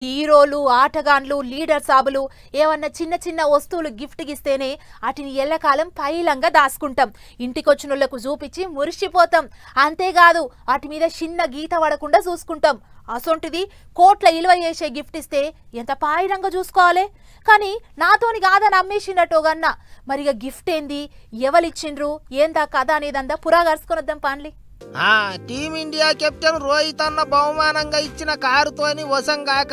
హీరోలు ఆటగాన్లు లీడర్ సాబులు ఏమన్నా చిన్న చిన్న వస్తువులు గిఫ్ట్ ఇస్తేనే వాటిని ఎల్లకాలం పైలంగా దాచుకుంటాం. ఇంటికొచ్చినోళ్లకు చూపించి మురిసిపోతాం. అంతేకాదు వాటి మీద చిన్న గీత పడకుండా చూసుకుంటాం. అసొంటిది కోట్ల ఇలువ చేసే గిఫ్ట్ ఇస్తే ఎంత పాయిరంగా చూసుకోవాలి. కానీ నాతోని కాదని అమ్మేసినట్టుగన్నా మరిగా గిఫ్ట్ ఏంది, ఎవరిచ్చిండ్రు, ఏందా కథ అనేదంతా పురాగరుచుకొనొద్దాం పాన్లి. టీమిండియా కెప్టెన్ రోహిత్ అన్న బహుమానంగా ఇచ్చిన కారుతోని వశంగాక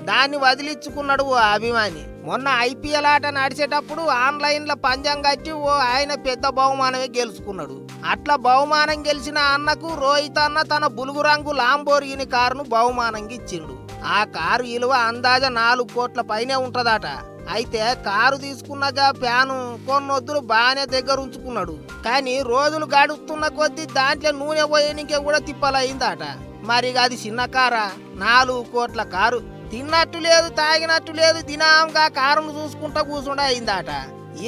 దాన్ని వదిలించుకున్నాడు ఓ అభిమాని. మొన్న ఐపీఎల్ ఆట నడిచేటప్పుడు ఆన్లైన్ లో పంజం కట్టి ఓ ఆయన పెద్ద బహుమానమే గెలుచుకున్నాడు. అట్లా బహుమానం గెలిచిన అన్నకు రోహిత్ అన్న తన బులుగు రంగు లాంబోర్గిని కారును బహుమానంగా ఇచ్చిండు. ఆ కారు విలువ అందాజ 4 కోట్ల పైనే ఉంటదట. అయితే కారు తీసుకున్నాక ప్యాను కొన్నొద్దులు బాగానే దగ్గర ఉంచుకున్నాడు. కానీ రోజులు గడుస్తున్న కొద్దీ దాంట్లో నూనె పోయనికే కూడా తిప్పలయిందట. మరి అది చిన్న కారా? 4 కోట్ల కారు. తిన్నట్టు లేదు, తాగినట్టు లేదు, దినంగా కారును చూసుకుంటా కూర్చుండా అయిందట.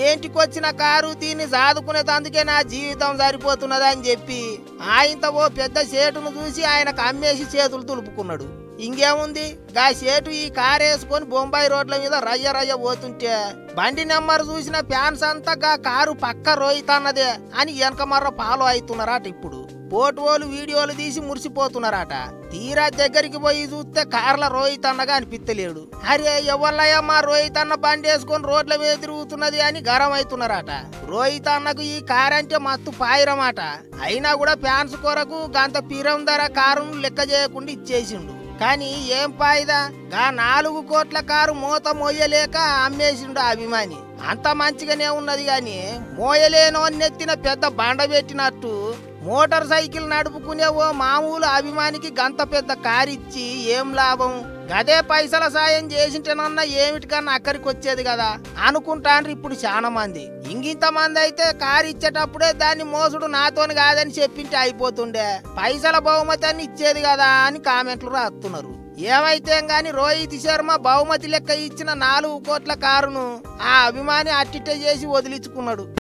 ఏంటికొచ్చిన కారు, దీన్ని సాదుకునేందుకే నా జీవితం సరిపోతున్నది అని చెప్పి ఆయనతో ఓ పెద్ద సేటును చూసి ఆయనకు అమ్మేసి చేతులు తులుపుకున్నాడు. ఇంకేముంది, గా సేటు ఈ కారు వేసుకొని బొంబాయి రోడ్ల మీద రయ్య రయ్య పోతుంటే బండి నెంబర్ చూసిన ఫ్యాన్స్ అంతా గా కారు పక్క రోహిత్ అన్నదే అని వెనక మర్ర ఫాలో అవుతున్నారట. ఇప్పుడు ఫోటోలు వీడియోలు తీసి మురిసిపోతున్నారట. తీరా దగ్గరికి పోయి చూస్తే కార్ల రోహిత్ అన్నగా అనిపిస్తలేడు. అరే ఎవళ్ళయ్యమ్మా రోహిత్ అన్న బండి వేసుకొని రోడ్ల మీద తిరుగుతున్నది అని గరం అవుతున్నారట. రోహిత్ అన్నకు ఈ కారు అంటే మస్తు పాయిరమాట. అయినా కూడా ఫ్యాన్స్ కొరకు గంత పీరం ధర కారును లెక్క చేయకుండా ఇచ్చేసిండు. కానీ ఏం పాయిదా, గా 4 కోట్ల కారు మూత మోయలేక అమ్మేసిండు అభిమాని. అంత మంచిగానే ఉన్నది గాని మోయలేనో నెత్తిన పెద్ద బండ పెట్టినట్టు మోటార్ సైకిల్ నడుపుకునే ఓ మామూలు అభిమానికి గంత పెద్ద కారు ఇచ్చి ఏం లాభం? గదే పైసల సాయం చేసింటేనన్నా ఏమిటికన్నా అక్కడికి వచ్చేది కదా అనుకుంటాండ్రు ఇప్పుడు చాలా మంది. ఇంకింతమంది అయితే కారు ఇచ్చేటప్పుడే దాన్ని మోసుడు నాతోని కాదని చెప్పింటే అయిపోతుండే, పైసల బహుమతి అని ఇచ్చేది కదా అని కామెంట్లు రాస్తున్నారు. ఏమైతే గాని రోహిత్ శర్మ బహుమతి లెక్క ఇచ్చిన 4 కోట్ల కారును ఆ అభిమాని అట్టిట్టే చేసి వదిలించుకున్నాడు.